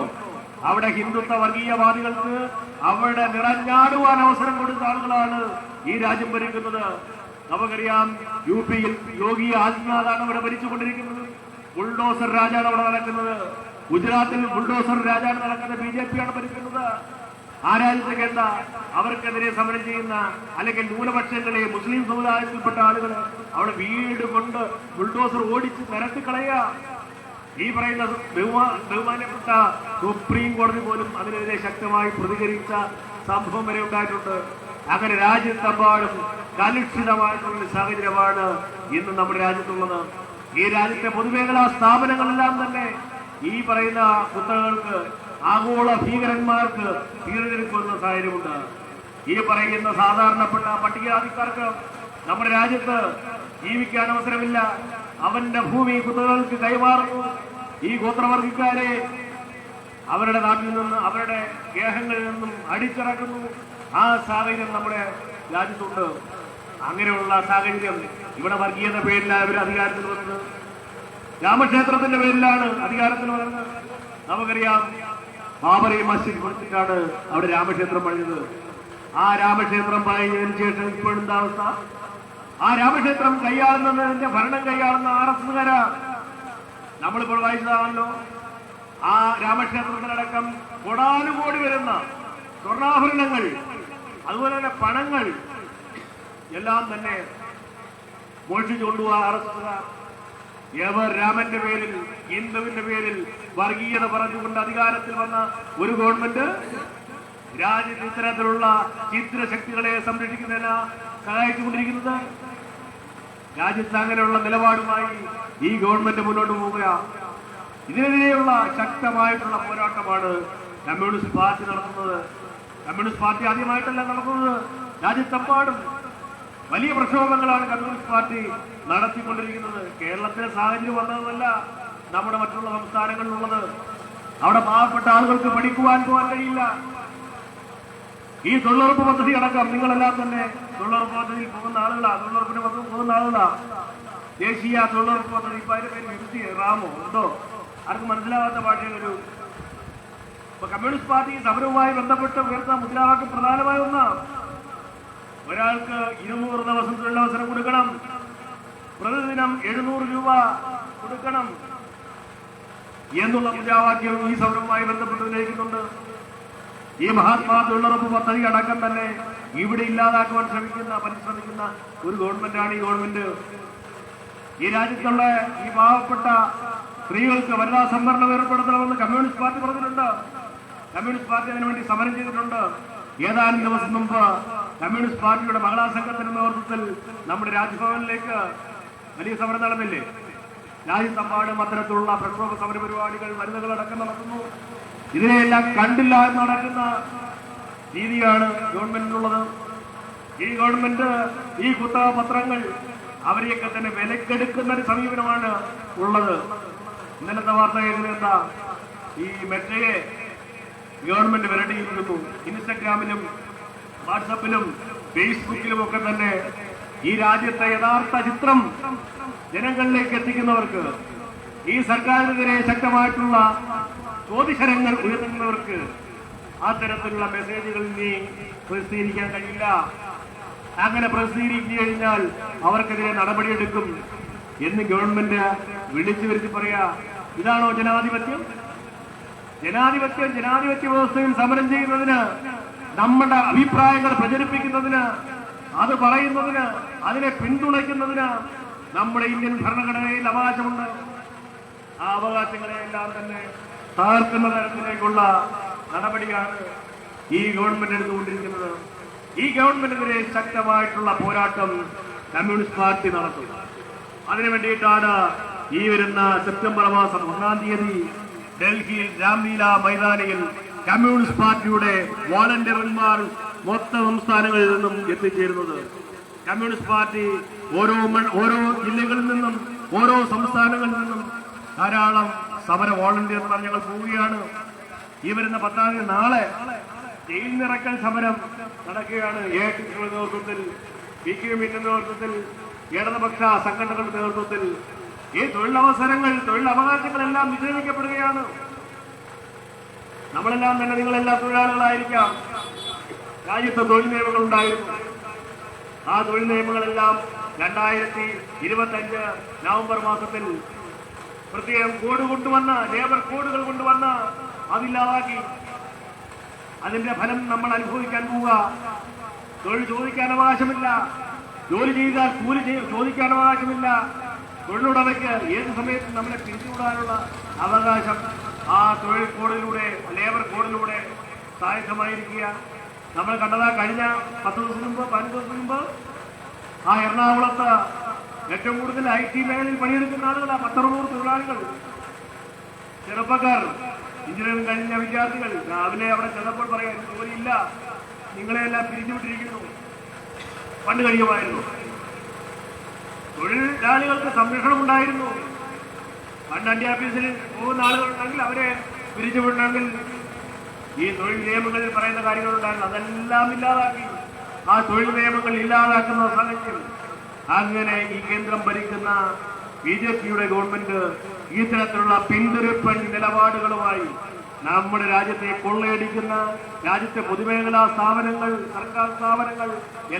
അവിടെ ഹിന്ദുത്വ വർഗീയവാദികൾക്ക് അവിടെ നിറഞ്ഞാടുവാൻ അവസരം കൊടുത്ത ആളുകളാണ് ഈ രാജ്യം ഭരിക്കുന്നത്. നമുക്കറിയാം, യുപിയിൽ യോഗി ആദിത്യനാഥാണ് അവിടെ ഭരിച്ചുകൊണ്ടിരിക്കുന്നത്. ബുൾഡോസർ രാജാണ് അവിടെ നടക്കുന്നത്. ഗുജറാത്തിൽ ബുൾഡോസർ രാജാണ് നടക്കുന്നത്. BJP ആണ് ഭരിക്കുന്നത്. ആ രാജ്യത്തേക്ക് എന്താ അവർക്കെതിരെ സമരം ചെയ്യുന്ന അല്ലെങ്കിൽ ന്യൂനപക്ഷങ്ങളെ, മുസ്ലിം സമുദായത്തിൽപ്പെട്ട ആളുകൾ അവിടെ വീട് കൊണ്ട് ബുൾഡോസർ ഓടിച്ച് നിരത്തിക്കളയുക. ഈ പറയുന്ന ബഹുമാനപ്പെട്ട സുപ്രീം കോടതി പോലും അതിനെതിരെ ശക്തമായി പ്രതികരിച്ച സംഭവം വരെ ഉണ്ടായിട്ടുണ്ട്. അങ്ങനെ രാജ്യത്തെമ്പാടും കലുഷിതമായിട്ടുള്ള സാഹചര്യമാണ് ഇന്ന് നമ്മുടെ രാജ്യത്തുള്ളത്. ഈ രാജ്യത്തെ പൊതുമേഖലാ സ്ഥാപനങ്ങളെല്ലാം തന്നെ ഈ പറയുന്ന കുത്തകൾക്ക്, ആഗോള ഭീകരന്മാർക്ക് തീർച്ചെടുക്കുന്ന സാഹചര്യമുണ്ട്. ഈ പറയുന്ന സാധാരണപ്പെട്ട പട്ടികജാതിക്കാർക്ക് നമ്മുടെ രാജ്യത്ത് ജീവിക്കാൻ അവസരമില്ല. അവന്റെ ഭൂമി കുത്തകൾക്ക് കൈമാറുന്നു. ഈ ഗോത്രവർഗക്കാരെ അവരുടെ നാട്ടിൽ നിന്ന്, അവരുടെ ഗേഹങ്ങളിൽ നിന്നും അടിച്ചിറക്കുന്നു. ആ സാഹചര്യം നമ്മുടെ രാജ്യത്തുണ്ട്. അങ്ങനെയുള്ള സാഹചര്യം ഇവിടെ വർഗീയത പേരിലാണ് അവർ അധികാരത്തിൽ വന്നത്. രാമക്ഷേത്രത്തിന്റെ പേരിലാണ് അധികാരത്തിൽ വന്നത്. നമുക്കറിയാം, ബാബറി മസ്ജിദ് കൊടുത്തിട്ടാണ് അവിടെ രാമക്ഷേത്രം പണിഞ്ഞത്. ആ രാമക്ഷേത്രം പണിഞ്ഞതിന് ശേഷം ഇപ്പോഴെന്താ അവസ്ഥ? ആ രാമക്ഷേത്രം കൈയാളുന്നതിന്റെ ഭരണം കൈയാളുന്ന RSSകാരാ. നമ്മളിപ്പോൾ വായിച്ചതാണല്ലോ. ആ രാമക്ഷേത്രത്തിനടക്കം കോടാനുകോടി വരുന്ന സ്വർണ്ണാഭരണങ്ങൾ, അതുപോലെ തന്നെ പണങ്ങൾ എല്ലാം തന്നെ മോഷിച്ചു കൊണ്ടുപോകാൻ RSSകാർ. എവർ രാമന്റെ പേരിൽ, ഹിന്ദുവിന്റെ പേരിൽ വർഗീയത പറഞ്ഞുകൊണ്ട് അധികാരത്തിൽ വന്ന ഒരു ഗവൺമെന്റ് രാജ്യത്ത് ഇത്തരത്തിലുള്ള ചിത്രശക്തികളെ സംരക്ഷിക്കുന്നതിന് സഹായിച്ചുകൊണ്ടിരിക്കുന്നത്. രാജ്യത്ത് അങ്ങനെയുള്ള നിലപാടുമായി ഈ ഗവൺമെന്റ് മുന്നോട്ട് പോവുക. ഇതിനെതിരെയുള്ള ശക്തമായിട്ടുള്ള പോരാട്ടമാണ് കമ്മ്യൂണിസ്റ്റ് പാർട്ടി നടത്തുന്നത്. കമ്മ്യൂണിസ്റ്റ് പാർട്ടി ആദ്യമായിട്ടല്ല നടത്തുന്നത്. രാജ്യത്തെമ്പാടും വലിയ പ്രക്ഷോഭങ്ങളാണ് കമ്മ്യൂണിസ്റ്റ് പാർട്ടി നടത്തിക്കൊണ്ടിരിക്കുന്നത്. കേരളത്തിലെ സാഹചര്യം വന്നതല്ല നമ്മുടെ മറ്റുള്ള സംസ്ഥാനങ്ങളിലുള്ളത്. അവിടെ പാവപ്പെട്ട ആളുകൾക്ക് പഠിക്കുവാൻ പോകാൻ കഴിയില്ല. ഈ തൊഴിലുറപ്പ് പദ്ധതി അടക്കം നിങ്ങളെല്ലാം തന്നെ തൊഴിലുറപ്പ് പദ്ധതിയിൽ പോകുന്ന ആളുകളാണ്, തൊഴിലുറപ്പിന് പോകുന്ന ആളുകളാണ്. ദേശീയ തൊഴിലുറപ്പ് പദ്ധതി, ഇപ്പൊ അതിന്റെ പേര് വിരുത്തി റാമോ ഉണ്ടോ? ആർക്കും മനസ്സിലാവാത്ത ഭാഷയിലൊരു കമ്മ്യൂണിസ്റ്റ് പാർട്ടി സമരവുമായി ബന്ധപ്പെട്ട് ഉയർന്ന മുദ്രാവാക്യം പ്രധാനമായ ഒന്നാണ്. ഒരാൾക്ക് 200 ദിവസം തൊഴിലവസരം കൊടുക്കണം, പ്രതിദിനം 700 രൂപ കൊടുക്കണം എന്നുള്ള മുദ്രാവാക്യം ഈ സമരവുമായി ബന്ധപ്പെട്ട് ഉന്നയിക്കുന്നുണ്ട്. ഈ മഹാത്മാ തൊഴിലുറപ്പ് പദ്ധതി അടക്കം തന്നെ ഇവിടെ ഇല്ലാതാക്കുവാൻ പരിശ്രമിക്കുന്ന ഒരു ഗവൺമെന്റാണ് ഈ ഗവൺമെന്റ്. ഈ രാജ്യത്തുള്ള ഈ പാവപ്പെട്ട സ്ത്രീകൾക്ക് വനിതാ സംവരണം ഏർപ്പെടുത്തണമെന്ന് കമ്മ്യൂണിസ്റ്റ് പാർട്ടി പറഞ്ഞിട്ടുണ്ട്. കമ്മ്യൂണിസ്റ്റ് പാർട്ടി അതിനുവേണ്ടി സമരം ചെയ്തിട്ടുണ്ട്. ഏതാനും ദിവസം മുമ്പ് കമ്മ്യൂണിസ്റ്റ് പാർട്ടിയുടെ മഹിളാ സംഘത്തിന്റെ നേതൃത്വത്തിൽ നമ്മുടെ രാജ്ഭവനിലേക്ക് വലിയ സമരം നടന്നില്ലേ? രാജ്യത്തെമ്പാടും അത്തരത്തിലുള്ള പ്രക്ഷോഭ സമര പരിപാടികൾ വനിതകളടക്കം നടക്കുന്നു. ഇതിനെയെല്ലാം കണ്ടില്ല എന്ന് നടക്കുന്ന രീതിയാണ് ഗവൺമെന്റിനുള്ളത്. ഈ ഗവൺമെന്റ് ഈ കുത്തക പത്രങ്ങൾ അവരെയൊക്കെ തന്നെ വിലക്കെടുക്കുന്ന ഒരു സമീപനമാണ് ഉള്ളത്. ഇന്നലത്തെ വാർത്ത എന്താ? ഈ മെറ്റയെ ഗവൺമെന്റ് വിരട്ടിയിരിക്കുന്നു. ഇൻസ്റ്റഗ്രാമിലും വാട്സപ്പിലും ഫേസ്ബുക്കിലും ഒക്കെ തന്നെ ഈ രാജ്യത്തെ യഥാർത്ഥ ചിത്രം ജനങ്ങളിലേക്ക് എത്തിക്കുന്നവർക്ക്, ഈ സർക്കാരിനെതിരെ ശക്തമായിട്ടുള്ള ചോദ്യശരങ്ങൾ ഉയർത്തുന്നവർക്ക് അത്തരത്തിലുള്ള മെസ്സേജുകൾ ഇനി പ്രസിദ്ധീകരിക്കാൻ കഴിയില്ല. അങ്ങനെ പ്രസിദ്ധീകരിച്ചു കഴിഞ്ഞാൽ അവർക്കെതിരെ നടപടിയെടുക്കും. എന്ന് ഗവൺമെന്റ് വിളിച്ചു വരുത്തി പറയാ. ഇതാണോ ജനാധിപത്യം? ജനാധിപത്യ വ്യവസ്ഥയിൽ സമരം ചെയ്യുന്നതിന്, നമ്മുടെ അഭിപ്രായങ്ങൾ പ്രചരിപ്പിക്കുന്നതിന്, അത് പറയുന്നതിന്, അതിനെ പിന്തുണയ്ക്കുന്നതിന് നമ്മുടെ ഇന്ത്യൻ ഭരണഘടനയിൽ അവകാശമുണ്ട്. ആ അവകാശങ്ങളെയെല്ലാം തന്നെ തകർക്കുന്ന തരത്തിലേക്കുള്ള നടപടിയാണ് ഈ ഗവൺമെന്റ് എടുത്തുകൊണ്ടിരിക്കുന്നത്. ഈ ഗവൺമെന്റിനെതിരെ ശക്തമായിട്ടുള്ള പോരാട്ടം കമ്മ്യൂണിസ്റ്റ് പാർട്ടി നടത്തും. അതിനു വേണ്ടിയിട്ടാണ് ഈ വരുന്ന സെപ്റ്റംബർ മാസം 1-ാം തീയതി ഡൽഹിയിൽ രാംലീല മൈതാനിയിൽ കമ്മ്യൂണിസ്റ്റ് പാർട്ടിയുടെ വോളണ്ടിയർമാർ മൊത്തം സംസ്ഥാനങ്ങളിൽ നിന്നും എത്തിച്ചേരുന്നത്. കമ്മ്യൂണിസ്റ്റ് പാർട്ടി ഓരോ ജില്ലകളിൽ നിന്നും ഓരോ സംസ്ഥാനങ്ങളിൽ നിന്നും ധാരാളം സമര വോളണ്ടിയർമാർ ഞങ്ങൾ പോവുകയാണ്. ഈ വരുന്ന 10-ാം തീയതി നാളെ ജയിൽ നിറക്കൽ സമരം നടക്കുകയാണ്. AITUസിയുടെ നേതൃത്വത്തിൽ, PKMന്റെ നേതൃത്വത്തിൽ, ഇടതുപക്ഷ സംഘടനകളുടെ നേതൃത്വത്തിൽ ഈ തൊഴിലവസരങ്ങൾ, തൊഴിലവകാശങ്ങളെല്ലാം നിഷേധിക്കപ്പെടുകയാണ്. നമ്മളെല്ലാം തന്നെ, നിങ്ങളെല്ലാം തൊഴിലാളികളായിരിക്കാം. രാജ്യത്ത് തൊഴിൽ നിയമങ്ങൾ ഉണ്ടായിരുന്നു. ആ തൊഴിൽ നിയമങ്ങളെല്ലാം 2025 നവംബർ മാസത്തിൽ പ്രത്യേകം കോഡ് കൊണ്ടുവന്ന്, ലേബർ കോഡുകൾ കൊണ്ടുവന്ന് അതില്ലാതാക്കി. അതിന്റെ ഫലം നമ്മൾ അനുഭവിക്കാൻ പോവുക. തൊഴിൽ ചോദിക്കാൻ അവകാശമില്ല, ജോലി ചെയ്താൽ കൂലി ചോദിക്കാൻ അവകാശമില്ല. തൊഴിലുടമയ്ക്ക് ഏത് സമയത്തും നമ്മളെ പിരിച്ചുവിടാനുള്ള അവകാശം ആ തൊഴിൽ കോഡിലൂടെ, ലേബർ കോഡിലൂടെ സാധ്യമായിരിക്കുക. നമ്മൾ കണ്ടതാ കഴിഞ്ഞ 10 ദിവസം മുമ്പ്, 15 ദിവസം മുമ്പ് ആ എറണാകുളത്ത് ഏറ്റവും കൂടുതൽ IT മേഖലയിൽ പണിയെടുക്കുന്ന ആളുകളാണ് 160 തൊഴിലാളികൾ, ചെറുപ്പക്കാർ, എഞ്ചിനീയറിംഗ് കഴിഞ്ഞ വിദ്യാർത്ഥികൾ. രാവിലെ അവിടെ ചെന്നപ്പോൾ പറയാൻ ജോലിയില്ല, നിങ്ങളെല്ലാം പിരിച്ചുവിട്ടിരിക്കുന്നു. പണ്ട് കഴിയുമായിരുന്നു. തൊഴിലാളികൾക്ക് സംരക്ഷണം ഉണ്ടായിരുന്നു. പണ്ട് അന്ത്യാഫീസിൽ പോകുന്ന ആളുകളുണ്ടെങ്കിൽ അവരെ പിരിച്ചുവിടണമെങ്കിൽ ഈ തൊഴിൽ നിയമങ്ങളിൽ പറയുന്ന കാര്യങ്ങളുണ്ടായിരുന്നു. അതെല്ലാം ഇല്ലാതാക്കി. ആ തൊഴിൽ നിയമങ്ങൾ ഇല്ലാതാക്കുന്ന സാഹചര്യം. അങ്ങനെ ഈ കേന്ദ്രം ഭരിക്കുന്ന BJPയുടെ ഗവൺമെന്റ് ഇത്തരത്തിലുള്ള പിന്തുണപ്പൻ നിലപാടുകളുമായി നമ്മുടെ രാജ്യത്തെ കൊള്ളയടിക്കുന്ന, രാജ്യത്തെ പൊതുമേഖലാ സ്ഥാപനങ്ങൾ, സർക്കാർ സ്ഥാപനങ്ങൾ,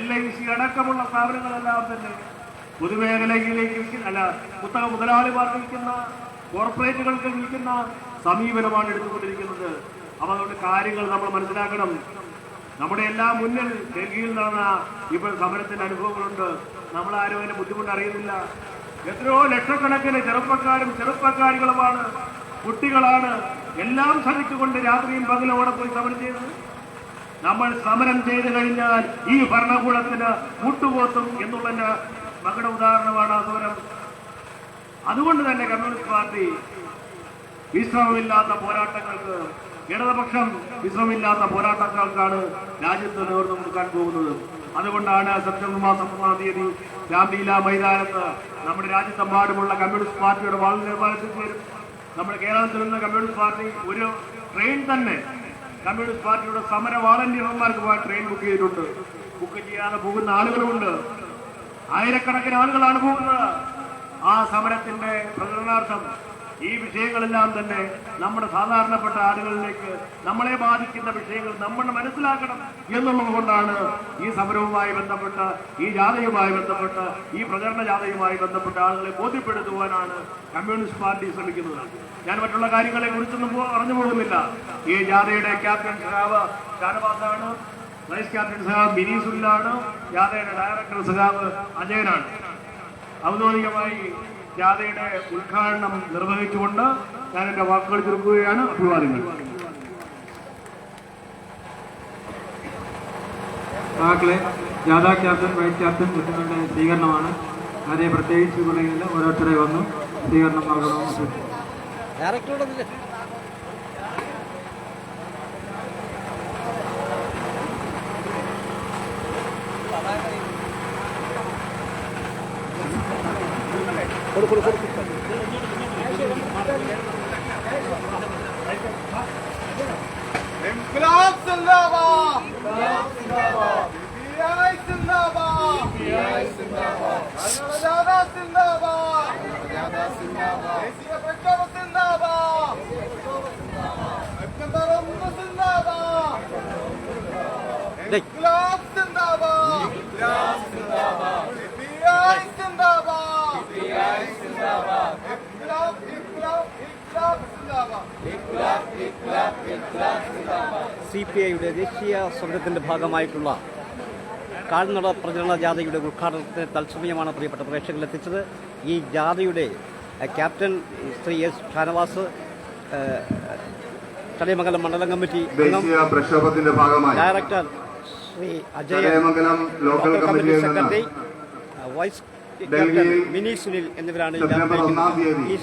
LIC അടക്കമുള്ള സ്ഥാപനങ്ങളെല്ലാം തന്നെ പൊതുമേഖലയിലേക്ക് കുത്തക മുതലാളിമാർക്ക് വിൽക്കുന്ന, കോർപ്പറേറ്റുകൾക്ക് വിൽക്കുന്ന സമീപനമാണ് എടുത്തുകൊണ്ടിരിക്കുന്നത്. അപ്പൊ അതുകൊണ്ട് കാര്യങ്ങൾ നമ്മൾ മനസ്സിലാക്കണം. നമ്മുടെ എല്ലാം മുന്നിൽ ഡൽഹിയിൽ നടന്ന ഇപ്പോൾ സമരത്തിന്റെ അനുഭവങ്ങളുണ്ട്. നമ്മളാരും അതിന്റെ ബുദ്ധിമുട്ട് അറിയുന്നില്ല. എത്രയോ ലക്ഷക്കണക്കിന് ചെറുപ്പക്കാരും ചെറുപ്പക്കാരികളുമാണ്, കുട്ടികളാണ് എല്ലാം സഹിച്ചുകൊണ്ട് രാത്രിയും പകലും അവിടെ പോയി സമരം ചെയ്തത്. നമ്മൾ സമരം ചെയ്തു കഴിഞ്ഞാൽ ഈ ഭരണകൂടത്തിന് മുട്ടുപോത്തും എന്നുള്ളതിന്റെ മകളുടെ ഉദാഹരണമാണ് ആ സമരം. അതുകൊണ്ട് തന്നെ കമ്മ്യൂണിസ്റ്റ് പാർട്ടി വിശ്രമമില്ലാത്ത പോരാട്ടങ്ങൾക്ക്, ഇടതുപക്ഷം വിശ്രമമില്ലാത്ത പോരാട്ടങ്ങൾക്കാണ് രാജ്യത്ത് നേതൃത്വം കൊടുക്കാൻ പോകുന്നത്. അതുകൊണ്ടാണ് സെപ്റ്റംബർ മാസം 1-ാം തീയതി രാംലീല മൈതാനത്ത് നമ്മുടെ രാജ്യത്തെമ്പാടുമുള്ള കമ്മ്യൂണിസ്റ്റ് പാർട്ടിയുടെ വാളണ്ടിയർമാർ എത്തിച്ചേരും. നമ്മുടെ കേരളത്തിൽ നിന്ന് കമ്മ്യൂണിസ്റ്റ് പാർട്ടി ഒരു ട്രെയിൻ തന്നെ കമ്മ്യൂണിസ്റ്റ് പാർട്ടിയുടെ സമര വാളണ്ടിയർമാർക്ക് പോകാൻ ട്രെയിൻ ബുക്ക് ചെയ്തിട്ടുണ്ട്. ബുക്ക് ചെയ്യാതെ പോകുന്ന ആളുകളുമുണ്ട്. ആയിരക്കണക്കിന് ആളുകളാണ് പോകുന്നത്. ആ സമരത്തിന്റെ പ്രചരണാർത്ഥം ഈ വിഷയങ്ങളെല്ലാം തന്നെ നമ്മുടെ സാധാരണപ്പെട്ട ആളുകളിലേക്ക്, നമ്മളെ ബാധിക്കുന്ന വിഷയങ്ങൾ നമ്മൾ മനസ്സിലാക്കണം എന്നുള്ളത് കൊണ്ടാണ് ഈ സമരവുമായി ബന്ധപ്പെട്ട്, ഈ ജാഥയുമായി ബന്ധപ്പെട്ട്, ഈ പ്രചരണ ജാഥയുമായി ബന്ധപ്പെട്ട ആളുകളെ ബോധ്യപ്പെടുത്തുവാനാണ് കമ്മ്യൂണിസ്റ്റ് പാർട്ടി ശ്രമിക്കുന്നത്. ഞാൻ മറ്റുള്ള കാര്യങ്ങളെ കുറിച്ചൊന്നും പറഞ്ഞു പോകുന്നില്ല. ഈ ജാഥയുടെ ക്യാപ്റ്റൻ സഖാവ് ഷാനവാസാണ്, വൈസ് ക്യാപ്റ്റൻ സഖാവ് ബിനീസുല്ലാണ്, ജാഥയുടെ ഡയറക്ടർ സഖാവ് അജയനാണ്. ഔദ്യോഗികമായി ജാഥയുടെ ഉദ്ഘാടനം നിർവഹിച്ചുകൊണ്ട് ഞാൻ എന്റെ വാക്കുകൾ ചുരുക്കുകയാണ്. അഭിവാദ്യങ്ങൾ. ജാഥ ക്യാപ്റ്റൻ, വൈസ് ക്യാപ്റ്റൻ എന്നിവരുടെ സ്വീകരണമാണ്. ആരെയും പ്രത്യേകിച്ച് പറയുന്നില്ല, ഓരോരുത്തരെ വന്നു സ്വീകരണം നൽകണമെന്ന്. ഇൻക്ലാബ് സിന്ദാബാദ്, CPI സിന്ദാബാദ്, ജനജാഥ സിന്ദാബാദ്, ദേശീയ പ്രക്ഷോഭം സിന്ദാബാദ്, സെപ്റ്റംബർ 1 സിന്ദാബാദ്, ഇൻക്ലാബ് സിന്ദാബാദ്, CPI സിന്ദാബാദ്. CPIയുടെ ദേശീയ സമരത്തിൻ്റെ ഭാഗമായിട്ടുള്ള കാൽനട പ്രചരണ ജാഥയുടെ ഉദ്ഘാടനത്തിന് തത്സമയമാണ് പ്രിയപ്പെട്ട പ്രേക്ഷകരിലെത്തിച്ചത്. ഈ ജാഥയുടെ ക്യാപ്റ്റൻ ശ്രീ എസ് ഷാനവാസ്, ചടയമംഗലം മണ്ഡലം കമ്മിറ്റി ദേശീയ പ്രക്ഷോഭത്തിന്റെ ഭാഗമായി ഡയറക്ടർ ശ്രീ അജയ്, ചടയമംഗലം ലോക്കൽ കമ്മിറ്റിയിൽ നിന്ന് secretary vice captain Mini Sunil എന്നിവരാണ് സെപ്റ്റംബർ 1-ാം തീയതി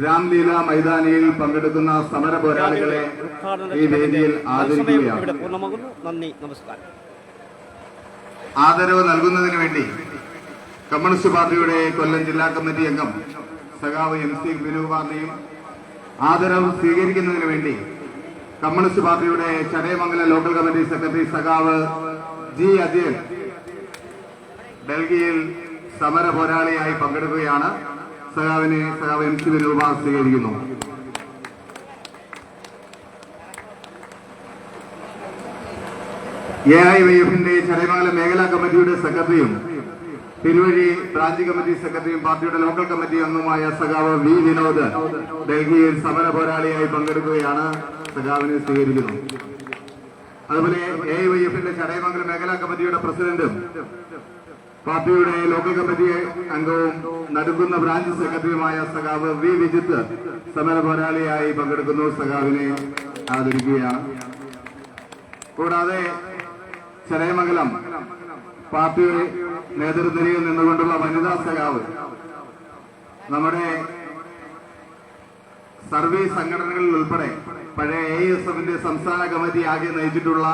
രാംലീല മൈതാനിയിൽ പങ്കെടുക്കുന്ന സമര പോരാളികളെ ഈ വേദിയിൽ ആദരിക്കുകയാണ്. ഇവിടെ പൂർണ്ണമാകുന്നു. നന്ദി, നമസ്കാരം. ആദരവ് നൽകുന്നതിന് വേണ്ടി കമ്മ്യൂണിസ്റ്റ് പാർട്ടിയുടെ കൊല്ലം ജില്ലാ കമ്മിറ്റി അംഗം സഖാവ് MC ബിനുകുമാറിനെയും ആദരവ് സ്വീകരിക്കുന്നതിന് വേണ്ടി കമ്മ്യൂണിസ്റ്റ് പാർട്ടിയുടെ ചടയമംഗലം ലോക്കൽ കമ്മിറ്റി സെക്രട്ടറി സഖാവ് G അജയൻ ഡൽഹിയിൽ സമര പോരാളിയായി പങ്കെടുക്കുകയാണ്. സഖാവ് MC ബിനുകുമാർ സ്വീകരിക്കുന്നു. AIYFന്റെ ചടയമംഗലം മേഖലാ കമ്മിറ്റിയുടെ സെക്രട്ടറിയും തിരുവഴി ബ്രാഞ്ച് കമ്മിറ്റി സെക്രട്ടറിയും പാർട്ടിയുടെ ലോക്കൽ കമ്മിറ്റി അംഗവുമായ സഖാവ് V വിനോദ് ഡൽഹിയിൽ സമര പോരാളിയായി പങ്കെടുക്കുകയാണ്. സഖാവിനെ സ്വീകരിക്കുന്നു. അതുപോലെ AIYFന്റെ ചടയമംഗലം മേഖലാ കമ്മിറ്റിയുടെ പ്രസിഡന്റും പാർട്ടിയുടെ ലോക്കൽ കമ്മിറ്റി അംഗവും നടുക്കുന്ന ബ്രാഞ്ച് സെക്രട്ടറിയുമായ സഖാവ് V വിജിത്ത് സമര പോരാളിയായി പങ്കെടുക്കുന്നു. സഖാവിനെ ആദരിക്കുകയാണ്. കൂടാതെ ചടയമംഗലം പാർട്ടി നേതൃനിരയിൽ നിന്നുകൊണ്ടുള്ള വനിതാ സഖാവ്, നമ്മുടെ സർവീസ് സംഘടനകളിൽ ഉൾപ്പെടെ പഴയ AISFന്റെ സംസ്ഥാന കമ്മിറ്റി ആകെ നയിച്ചിട്ടുള്ള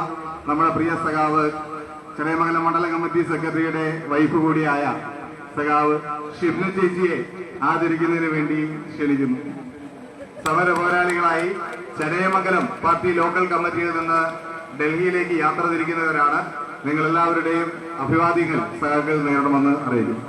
നമ്മുടെ പ്രിയ സഖാവ് ചടയമംഗലം മണ്ഡലം കമ്മിറ്റി സെക്രട്ടറിയുടെ വൈഫ് കൂടിയായ സഖാവ് ഷിബ്ന ചേച്ചിയെ ആദരിക്കുന്നതിന് വേണ്ടി ക്ഷണിക്കുന്നു. സമര പോരാളികളായി ചടയമംഗലം പാർട്ടി ലോക്കൽ കമ്മിറ്റിയിൽ നിന്ന് ഡൽഹിയിലേക്ക് യാത്ര തിരിക്കുന്നവരാണ്. നിങ്ങൾ എല്ലാവരുടെയും അഭിവാദ്യങ്ങൾ സഖാക്കൾ നേരിടണമെന്ന് അറിയിക്കുന്നു.